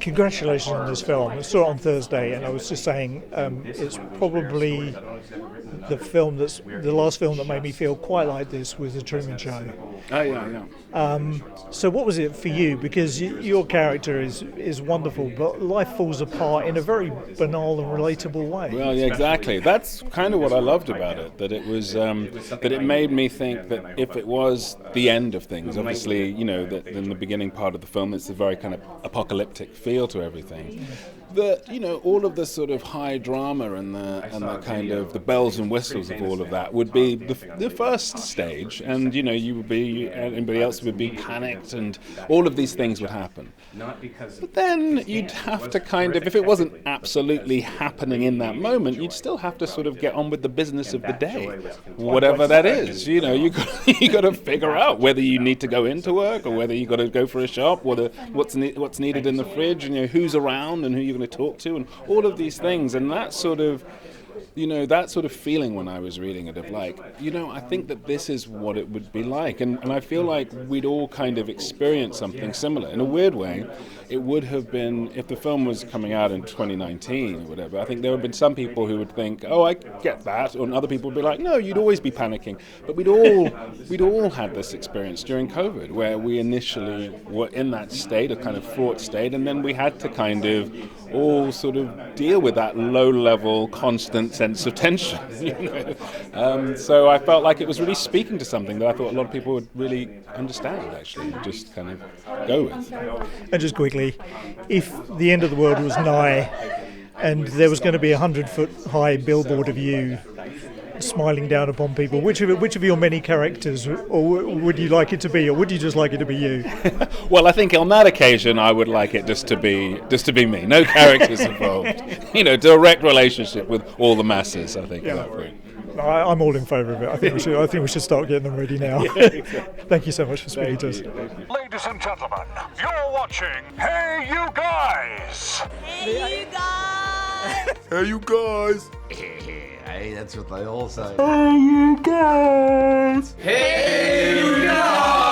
congratulations on this film. I saw it on Thursday, and I was just saying it's probably the last film that made me feel quite like this was The Truman Show. Oh, yeah. So what was it for you? Because your character is wonderful, but life falls apart in a very banal and relatable way. Well, yeah, exactly. That's kind of what I loved about it, that it was that it made me think that if it was the end of things, obviously, that in the beginning part of the film, it's a very kind of apocalyptic feel to everything. That all of the sort of high drama and the kind of the bells and whistles of all of that would be the first stage, and you would be, anybody else would be panicked, and all of these things would happen. But then you'd have to kind of, if it wasn't absolutely happening in that moment, you'd still have to sort of get on with the business of the day, whatever that is. You got to figure out whether you need to go into work or whether you got to go for a shop, whether what's needed in the fridge, and who's around and who you're going to talk to, and all of these things. And that sort of feeling when I was reading it of like, I think that this is what it would be like. And I feel like we'd all kind of experienced something similar. In a weird way, it would have been, if the film was coming out in 2019 or whatever, I think there would have been some people who would think, oh, I get that, and other people would be like, no, you'd always be panicking. But we'd all had this experience during COVID, where we initially were in that state, a kind of fraught state, and then we had to kind of all sort of deal with that low-level, constant sense of tension. So I felt like it was really speaking to something that I thought a lot of people would really understand, actually, and just kind of go with. And just quickly, if the end of the world was nigh and there was going to be 100-foot high billboard of you smiling down upon people, which of your many characters, or would you like it to be, or would you just like it to be you? Well, I think on that occasion I would like it just to be me, no characters involved. Direct relationship with all the masses, I think. Yeah. I'm all in favour of it. I think we should start getting them ready now. Thank you so much for speaking to us. Ladies and gentlemen, you're watching Hey You Guys. Hey, you guys! Hey, you guys! Hey, that's what they all say. Hey, you guys! Hey, you guys!